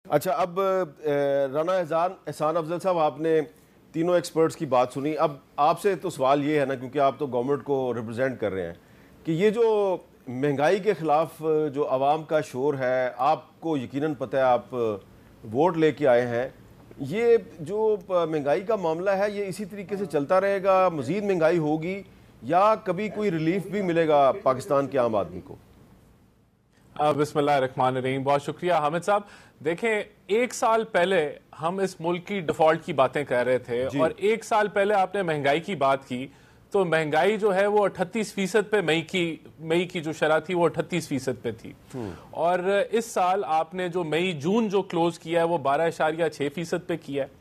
अच्छा, अब राना एहसान अफजल साहब, आपने तीनों एक्सपर्ट्स की बात सुनी। अब आपसे तो सवाल ये है ना, क्योंकि आप तो गवर्नमेंट को रिप्रेजेंट कर रहे हैं, कि ये जो महंगाई के ख़िलाफ़ जो आवाम का शोर है, आपको यकीनन पता है, आप वोट लेके आए हैं, ये जो महंगाई का मामला है ये इसी तरीके से चलता रहेगा, मज़ीद महंगाई होगी या कभी कोई रिलीफ भी मिलेगा पाकिस्तान के आम आदमी को? बिस्मिल्लाहिर्रहमानिर्रहीम। बहुत शुक्रिया हामिद साहब। देखें, एक साल पहले हम इस मुल्क की डिफॉल्ट की बातें कर रहे थे और एक साल पहले आपने महंगाई की बात की, तो महंगाई जो है वो 38% पे मई की जो शरह थी वो 38% पे थी। और इस साल आपने जो मई जून जो क्लोज किया है वो 12.6% पे किया है।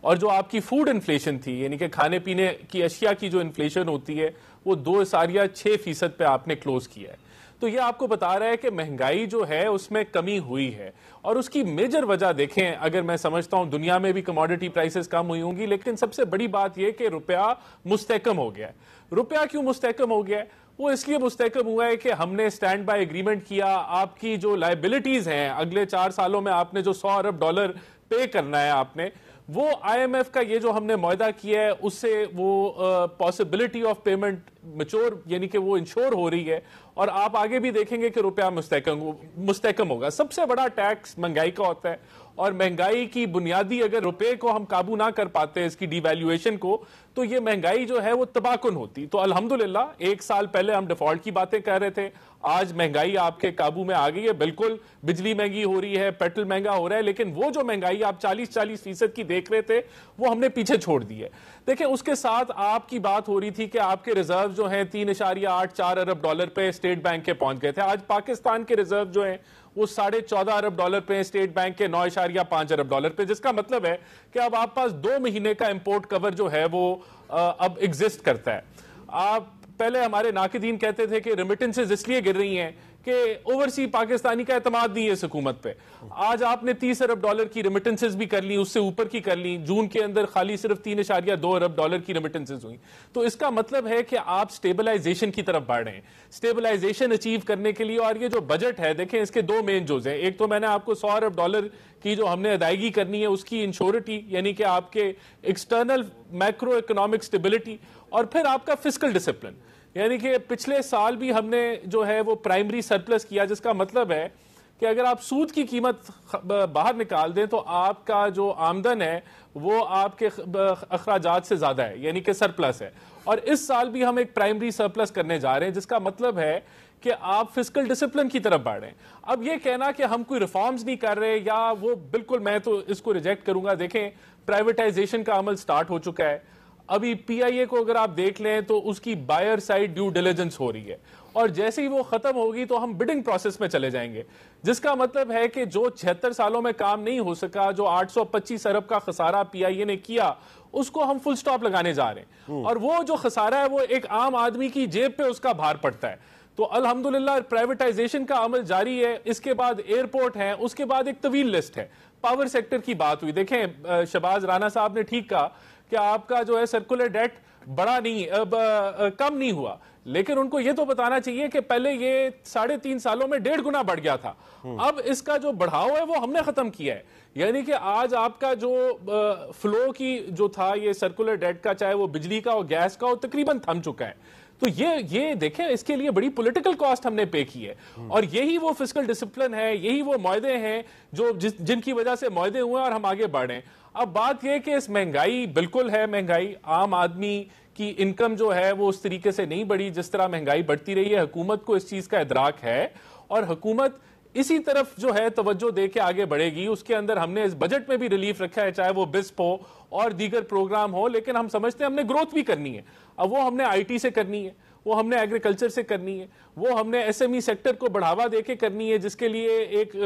और जो आपकी फूड इन्फ्लेशन थी, यानी कि खाने पीने की अशिया की जो इन्फ्लेशन होती है, वो 2.6% पे आपने क्लोज किया है। तो ये आपको बता रहा है कि महंगाई जो है उसमें कमी हुई है। और उसकी मेजर वजह देखें, अगर मैं समझता हूं दुनिया में भी कमोडिटी प्राइसेस कम हुई होंगी, लेकिन सबसे बड़ी बात यह कि रुपया मुस्तहकम हो गया है। रुपया क्यों मुस्तहकम हो गया है? वो इसलिए मुस्तहकम हुआ है कि हमने स्टैंड बाय एग्रीमेंट किया। आपकी जो लायबिलिटीज हैं, अगले 4 सालों में आपने जो $100 अरब पे करना है आपने, वो IMF का ये जो हमने मुआहदा किया है उससे वो पॉसिबिलिटी ऑफ पेमेंट मैच्योर, यानी कि वो इंश्योर हो रही है। और आप आगे भी देखेंगे कि रुपया मुस्तहकम होगा। सबसे बड़ा टैक्स महंगाई का होता है, और महंगाई की बुनियादी, अगर रुपए को हम काबू ना कर पाते, इसकी डिवैल्यूएशन को, तो ये महंगाई जो है वो तबाहकुन होती। तो अल्हम्दुलिल्लाह, एक साल पहले हम डिफॉल्ट की बातें कर रहे थे, आज महंगाई आपके काबू में आ गई है। बिल्कुल बिजली महंगी हो रही है, पेट्रोल महंगा हो रहा है, लेकिन वो जो महंगाई आप 40% की देख रहे थे वो हमने पीछे छोड़ दी है। देखिए, उसके साथ आपकी बात हो रही थी कि आपके रिजर्व जो हैं $3.84 अरब पे स्टेट बैंक के पहुंच गए थे। आज पाकिस्तान के रिजर्व जो हैं वो $14.5 अरब पे, स्टेट बैंक के $9.5 अरब पे, जिसका मतलब है कि अब आप पास 2 महीने का इंपोर्ट कवर जो है वो अब एग्जिस्ट करता है। आप पहले हमारे नाकिदीन कहते थे कि रेमिटेंसेस इसलिए गिर रही हैं कि ओवरसी पाकिस्तानी का एतमाद नहीं है इस हुकूमत पे। आज आपने $30 अरब की रेमिटेंसेस भी कर ली, उससे ऊपर की कर ली। जून के अंदर खाली सिर्फ $3.2 अरब की रेमिटेंसेस हुई। तो इसका मतलब है कि आप स्टेबलाइजेशन की तरफ बढ़ रहे हैं। स्टेबलाइजेशन अचीव करने के लिए, और ये जो बजट है देखें, इसके 2 मेन जोज हैं। एक तो मैंने आपको $100 अरब की जो हमने अदायगी करनी है उसकी इंश्योरिटी, यानी कि आपके एक्सटर्नल मैक्रो इकोनॉमिक स्टेबिलिटी, और फिर आपका फिस्कल डिसिप्लिन, यानी कि पिछले साल भी हमने जो है वो प्राइमरी सरप्लस किया, जिसका मतलब है कि अगर आप सूद की कीमत बाहर निकाल दें तो आपका जो आमदन है वो आपके अखराजात से ज्यादा है, यानी कि सरप्लस है। और इस साल भी हम एक प्राइमरी सरप्लस करने जा रहे हैं, जिसका मतलब है कि आप फिस्कल डिसिप्लिन की तरफ बढ़ रहे हैं। अब ये कहना कि हम कोई रिफॉर्म्स नहीं कर रहे, या वो बिल्कुल, मैं तो इसको रिजेक्ट करूंगा। देखें, प्राइवेटाइजेशन का अमल स्टार्ट हो चुका है। अभी PIA को अगर आप देख लें तो उसकी बायर साइड ड्यू डिलिजेंस हो रही है, और जैसे ही वो खत्म होगी तो हम बिडिंग प्रोसेस में चले जाएंगे, जिसका मतलब है कि जो 76 सालों में काम नहीं हो सका, जो 825 अरब का खसारा PIA ने किया, उसको हम फुल स्टॉप लगाने जा रहे हैं। और वो जो खसारा है वो एक आम आदमी की जेब पे उसका भार पड़ता है। तो अल्हम्दुलिल्लाह प्राइवेटाइजेशन का अमल जारी है। इसके बाद एयरपोर्ट है, उसके बाद एक तवील लिस्ट है। पावर सेक्टर की बात हुई, देखें शहबाज राना साहब ने ठीक कहा कि आपका जो है सर्कुलर डेट बड़ा नहीं, कम नहीं हुआ, लेकिन उनको यह तो बताना चाहिए कि पहले ये 3.5 सालों में 1.5 गुना बढ़ गया था। अब इसका जो बढ़ाव है वो हमने खत्म किया है, यानी कि आज आपका जो फ्लो की जो था ये सर्कुलर डेट का, चाहे वो बिजली का हो गैस का हो, तकरीबन थम चुका है। तो ये देखें, इसके लिए बड़ी पॉलिटिकल कॉस्ट हमने पे की है, और यही वो फिस्कल डिसिप्लिन है, यही वो मुआहदे हैं जो जिनकी वजह से मुआहदे हुए और हम आगे बढ़े। अब बात यह कि इस महंगाई बिल्कुल है, महंगाई आम आदमी की इनकम जो है वो उस तरीके से नहीं बढ़ी जिस तरह महंगाई बढ़ती रही है। हुकूमत को इस चीज का इदराक है, और हुकूमत इसी तरफ जो है तवज्जो दे के आगे बढ़ेगी। उसके अंदर हमने इस बजट में भी रिलीफ रखा है, चाहे वो बिस्प हो और दीगर प्रोग्राम हो, लेकिन हम समझते हैं हमने ग्रोथ भी करनी है। अब वो हमने IT से करनी है, वो हमने एग्रीकल्चर से करनी है, वो हमने SME सेक्टर को बढ़ावा देके करनी है, जिसके लिए एक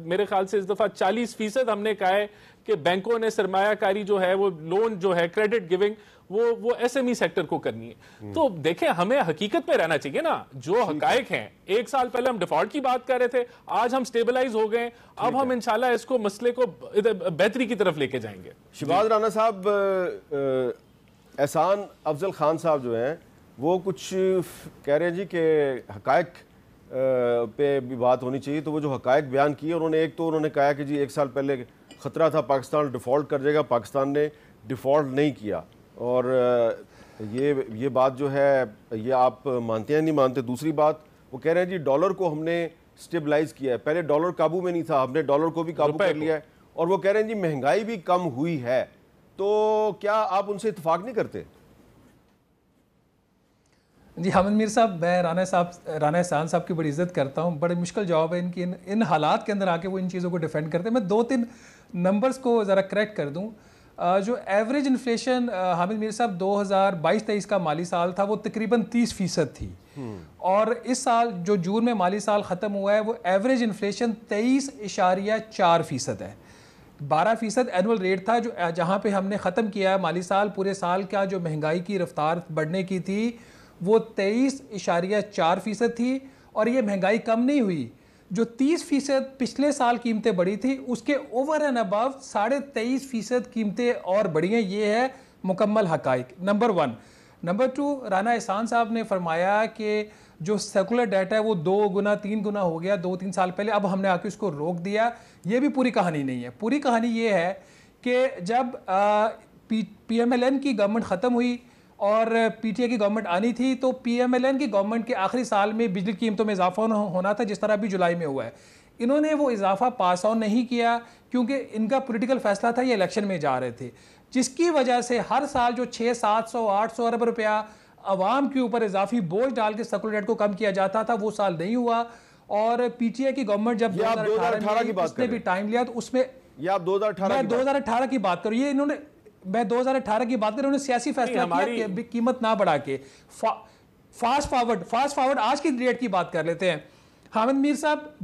मेरे ख्याल से इस दफा 40% हमने कहा है कि बैंकों ने सरमायाकारी जो है वो लोन जो है क्रेडिट गिविंग वो SME सेक्टर को करनी है। तो देखें, हमें हकीकत में रहना चाहिए ना, जो हकायक हैं। एक साल पहले हम डिफॉल्ट की बात कर रहे थे, आज हम स्टेबलाइज हो गए। अब हम इंशाल्लाह इसको मसले को बेहतरी की तरफ लेके जाएंगे। शहबाज राना साहब, एहसान अफजल खान साहब जो हैं वो कुछ कह रहे हैं जी कि हकायक पे भी बात होनी चाहिए। तो वो जो हकायक बयान किए उन्होंने, एक तो उन्होंने कहा कि जी 1 साल पहले ख़तरा था पाकिस्तान डिफ़ॉल्ट कर जाएगा, पाकिस्तान ने डिफ़ॉल्ट नहीं किया। और ये बात जो है ये आप मानते हैं नहीं मानते? दूसरी बात वो कह रहे हैं जी डॉलर को हमने स्टेबलाइज किया है, पहले डॉलर काबू में नहीं था, हमने डॉलर को भी काबू कर लिया है। और वो कह रहे हैं जी महंगाई भी कम हुई है। तो क्या आप उनसे इत्तेफाक नहीं करते? जी हामिद मीर साहब, मैं राना एहसान साहब की बड़ी इज्जत करता हूँ। बड़े मुश्किल जवाब है इनकी, इन हालात के अंदर आके वो इन चीज़ों को डिफेंड करते हैं। मैं 2-3 नंबर्स को ज़रा करेक्ट कर दूँ। जो एवरेज इन्फ्लेशन हामिद मीर साहब 2022-23 का माली साल था वो तकरीबन 30% थी। और इस साल जो जून में माली साल ख़त्म हुआ है वो एवरेज इन्फ्लेशन 23.4% है। 12% एनुअल रेट था जो जहाँ पे हमने ख़त्म किया है माली साल। पूरे साल का जो महंगाई की रफ्तार बढ़ने की थी वो 23.4% थी। और ये महंगाई कम नहीं हुई, जो 30% पिछले साल कीमतें बढ़ी थी उसके ओवर एंड अबव 23.5% कीमतें और बढ़ी हैं। ये है मुकम्मल हकाइक, नंबर 1। नंबर 2, राना एहसान साहब ने फरमाया कि जो सेकुलर डेट है वो 2 गुना 3 गुना हो गया 2-3 साल पहले, अब हमने आके उसको रोक दिया। ये भी पूरी कहानी नहीं है। पूरी कहानी ये है कि जब PMLN की गवर्नमेंट ख़त्म हुई और PTA की गवर्नमेंट आनी थी तो PMLN की गवर्नमेंट के आखिरी साल में बिजली कीमतों में इजाफा होना था, जिस तरह अभी जुलाई में हुआ है। इन्होंने वो इजाफा पास ऑन नहीं किया क्योंकि इनका पॉलिटिकल फैसला था, ये इलेक्शन में जा रहे थे, जिसकी वजह से हर साल जो 600-700-800 अरब रुपया आवाम के ऊपर इजाफी बोझ डाल के सेकुलर डेट को कम किया जाता था, वो साल नहीं हुआ। और PTA की गवर्नमेंट जब 2018 की बात उसने भी टाइम लिया तो उसमें ये आप 2018 की बात करो, ये इन्होंने, मैं 2018 की बात कर रहा हूँ, सियासी फैसला किया कि कीमत ना बढ़ा के। फास्ट फॉरवर्ड आज की डेट की बात कर लेते हैं। हामिद मीर साहब,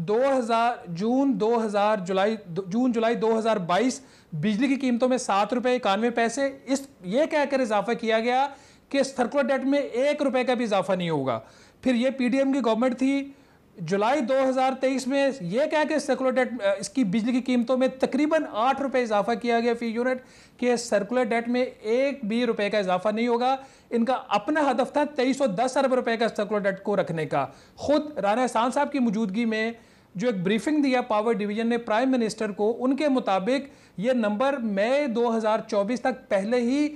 जून जुलाई 2022 बिजली की कीमतों में 7 रुपए 91 पैसे ये कहकर इजाफा किया गया कि सर्कुलर डेट में 1 रुपए का भी इजाफा नहीं होगा। फिर ये PDM की गवर्नमेंट थी, जुलाई 2023 में यह कह के सर्कुलर डेट इसकी बिजली की कीमतों में तकरीबन 8 रुपए इजाफा किया गया फी यूनिट कि सर्कुलर डेट में 1 भी रुपए का इजाफा नहीं होगा। इनका अपना हदफ था 2310 अरब रुपए का सर्कुलर डेट को रखने का। खुद राना एहसान साहब की मौजूदगी में जो एक ब्रीफिंग दिया पावर डिवीजन ने प्राइम मिनिस्टर को, उनके मुताबिक ये नंबर मई 2024 तक पहले ही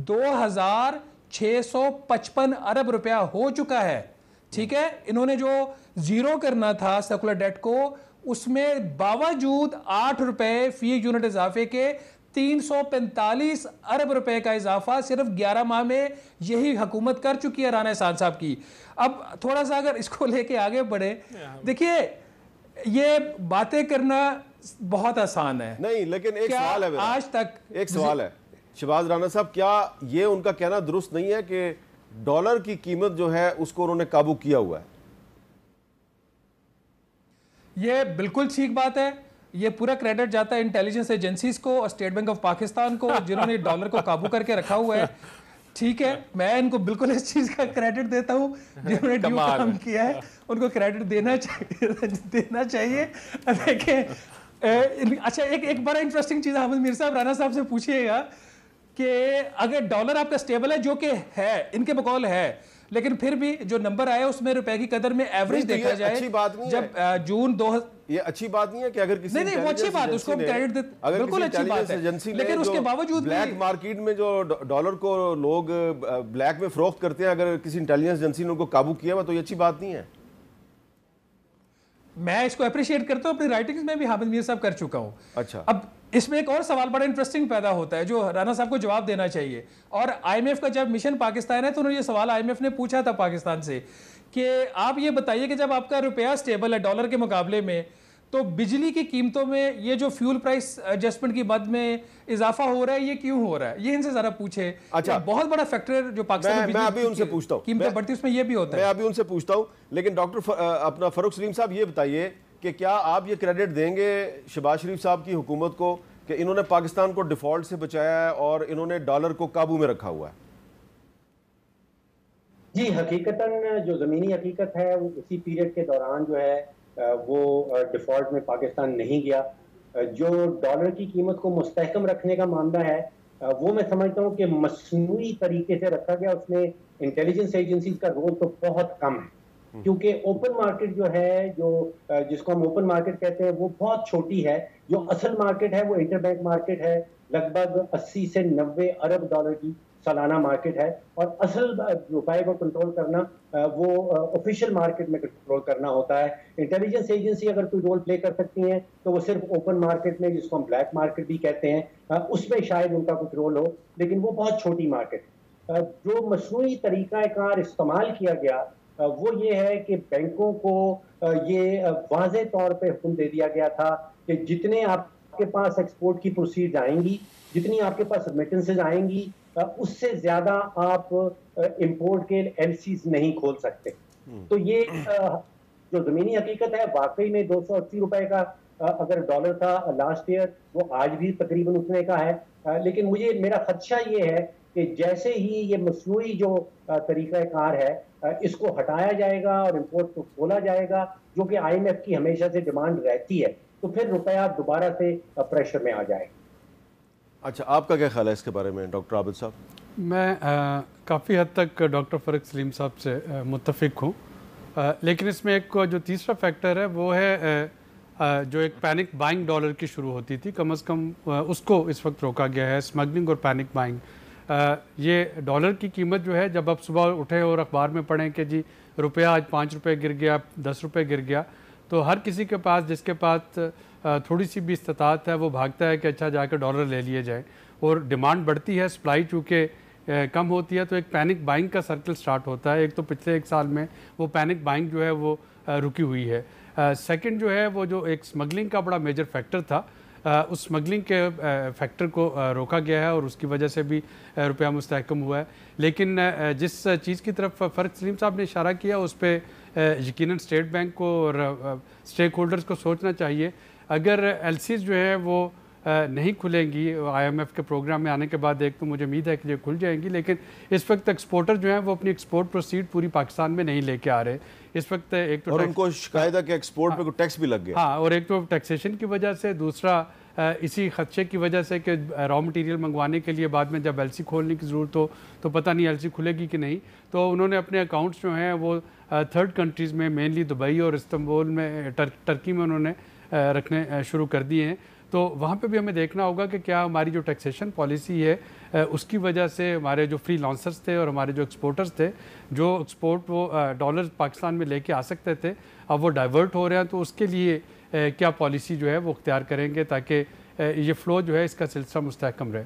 2655 अरब रुपया हो चुका है। ठीक है, इन्होंने जो जीरो करना था सर्कुलर डेट को, उसमें बावजूद 8 रुपए फी यूनिट इजाफे के 345 अरब रुपए का इजाफा सिर्फ 11 माह में यही हुकूमत कर चुकी है राना एहसान साहब की। अब थोड़ा सा अगर इसको लेके आगे बढ़े, देखिए ये बातें करना बहुत आसान है नहीं, लेकिन एक सवाल है, आज तक एक सवाल है शहबाज राना साहब, क्या ये उनका कहना दुरुस्त नहीं है कि डॉलर की कीमत जो है उसको उन्होंने काबू किया हुआ है? ये बिल्कुल ठीक बात है। ये पूरा क्रेडिट जाता है इंटेलिजेंस एजेंसीज को और स्टेट बैंक ऑफ पाकिस्तान को, जिन्होंने डॉलर को काबू करके रखा हुआ है। ठीक है, मैं इनको बिल्कुल इस चीज का क्रेडिट देता हूं, जिन्होंने ड्यू काम किया है उनको क्रेडिट देना चाहिए। देखिए, अच्छा एक बड़ा इंटरेस्टिंग चीज हामिद मीर साहब राना साहब से पूछिएगा कि अगर डॉलर आपका स्टेबल है, जो कि है, इनके बकौल है, लेकिन फिर भी जो नंबर आया उसमें रुपए की कदर में एवरेज देखा जाए, अच्छी बात नहीं जब जून 2 ये अच्छी बात नहीं है कि अगर किसी नहीं वो अच्छी बात, उसको क्रेडिट देते, बिल्कुल अच्छी बात है, लेकिन उसके बावजूद ब्लैक मार्केट में जो डॉलर को लोग ब्लैक में फरोख्त करते हैं, अगर किसी इंटेलिजेंस एजेंसी ने उनको काबू किया हुआ तो ये अच्छी बात नहीं है। मैं इसको अप्रिशिएट करता हूं, अपनी राइटिंग्स में भी हामिद मीर साहब कर चुका हूं। अच्छा, अब इसमें एक और सवाल बड़ा इंटरेस्टिंग पैदा होता है जो राना साहब को जवाब देना चाहिए। और IMF का जब मिशन पाकिस्तान है तो उन्होंने ये सवाल IMF ने पूछा था पाकिस्तान से कि आप ये बताइए कि जब आपका रुपया स्टेबल है डॉलर के मुकाबले में, तो बिजली की कीमतों में ये जो फ्यूल प्राइस एडजस्टमेंट की मद में इजाफा हो रहा है, ये क्यों हो रहा है? ये इनसे जरा पूछे। अच्छा, बहुत बड़ा फैक्टर जो पाकिस्तान में मैं अभी उनसे पूछता हूं, कीमतें बढ़ती उसमें ये भी होता है। मैं अभी उनसे पूछता हूं, लेकिन डॉक्टर अपना फरूख सलीम साहब ये बताइए कि क्या आप ये क्रेडिट देंगे शहबाज शरीफ साहब की हुकूमत को कि इन्होंने पाकिस्तान को डिफॉल्ट से बचाया है और इन्होंने डॉलर को काबू में रखा हुआ है? जी, हकीकतन जो ज़मीनी हकीकत है वो उसी पीरियड के दौरान जो है वो डिफ़ॉल्ट में पाकिस्तान नहीं गया। जो डॉलर की कीमत को मुस्तहकम रखने का मामला है वो मैं समझता हूँ कि मसनूई तरीके से रखा गया। उसमें इंटेलिजेंस एजेंसीज का रोल तो बहुत कम है। क्योंकि ओपन मार्केट जो है, जिसको हम ओपन मार्केट कहते हैं, वो बहुत छोटी है। जो असल मार्केट है वो इंटरबैंक मार्केट है, लगभग 80 से 90 अरब डॉलर की सालाना मार्केट है। और असल रुपए को कंट्रोल करना वो ऑफिशियल मार्केट में कंट्रोल करना होता है। इंटेलिजेंस एजेंसी अगर कोई रोल प्ले कर सकती हैं तो वो सिर्फ ओपन मार्केट में, जिसको हम ब्लैक मार्केट भी कहते हैं, उसमें शायद उनका कुछ रोल हो, लेकिन वो बहुत छोटी मार्केट है। जो मसनूई तरीक़ाकार इस्तेमाल किया गया वो ये है कि बैंकों को ये वाज़े तौर पे हुक्म दे दिया गया था कि जितने आपके पास एक्सपोर्ट की प्रोसीड आएंगी, जितनी आपके पास रेमिटेंसेज आएंगी, उससे ज्यादा आप इंपोर्ट के एलसीज नहीं खोल सकते। तो ये जो जमीनी हकीकत है, वाकई में 280 रुपए का अगर डॉलर था लास्ट ईयर, वो आज भी तकरीबन उतने का है। लेकिन मेरा खदशा ये है कि जैसे ही ये मसनूई जो तरीक़ाकार है इसको हटाया जाएगा और इंपोर्ट को खोला जाएगा, जो कि IMF की हमेशा से डिमांड रहती है, तो फिर रुपया दोबारा से प्रेशर में आ जाएगा। अच्छा, आपका क्या ख्याल है इसके बारे में डॉक्टर आबिद साहब? मैं काफ़ी हद तक डॉक्टर फ़ारूक सलीम साहब से मुत्तफ़िक हूँ, लेकिन इसमें एक जो तीसरा फैक्टर है वो है जो एक पैनिक बाइंग डॉलर की शुरू होती थी, कम से कम उसको इस वक्त रोका गया है। स्मगलिंग और पैनिक बाइंग, ये डॉलर की कीमत जो है, जब आप सुबह उठे और अखबार में पढ़ें कि जी रुपया आज 5 रुपये गिर गया, 10 रुपये गिर गया, तो हर किसी के पास, जिसके पास थोड़ी सी भी इस्तात है, वो भागता है कि अच्छा जाकर डॉलर ले लिए जाए। और डिमांड बढ़ती है, सप्लाई चूँकि कम होती है, तो एक पैनिक बाइंग का सर्कल स्टार्ट होता है। एक तो पिछले 1 साल में वो पैनिक बाइंग जो है वो रुकी हुई है। सेकंड जो है वो जो एक स्मगलिंग का बड़ा मेजर फैक्टर था, उस स्मगलिंग के फैक्टर को रोका गया है और उसकी वजह से भी रुपया मुस्तहकम हुआ है। लेकिन जिस चीज़ की तरफ फ़ारूक सलीम साहब ने इशारा किया, उस पर यकीनन स्टेट बैंक को और स्टेक होल्डर्स को सोचना चाहिए। अगर एलसीज जो है वो नहीं खुलेंगी IMF के प्रोग्राम में आने के बाद, एक तो मुझे उम्मीद है कि ये खुल जाएंगी, लेकिन इस वक्त एक्सपोर्टर जो हैं वो अपनी एक्सपोर्ट प्रोसीड पूरी पाकिस्तान में नहीं लेके आ रहे इस वक्त। एक तो और उनको शिकायत है कि एक्सपोर्ट पे कोई टैक्स भी लग गया। हाँ, और एक तो टैक्सेशन की वजह से, दूसरा इसी खदशे की वजह से कि रॉ मटेरियल मंगवाने के लिए बाद में जब LC खोलने की ज़रूरत हो तो पता नहीं LC खुलेगी कि नहीं, तो उन्होंने अपने अकाउंट्स जो हैं वो थर्ड कंट्रीज़ में, मेनली दुबई और इस्तांबुल में, टर्की में उन्होंने रखने शुरू कर दिए हैं। तो वहाँ पे भी हमें देखना होगा कि क्या हमारी जो टैक्सेशन पॉलिसी है उसकी वजह से हमारे जो फ्री लॉन्सर्स थे और हमारे जो एक्सपोर्टर्स थे, जो एक्सपोर्ट वो डॉलर पाकिस्तान में लेके आ सकते थे, अब वो डाइवर्ट हो रहे हैं। तो उसके लिए क्या पॉलिसी जो है वो अख्तियार करेंगे ताकि ये फ़्लो जो है इसका सिलसिला मुस्तहकम रहे।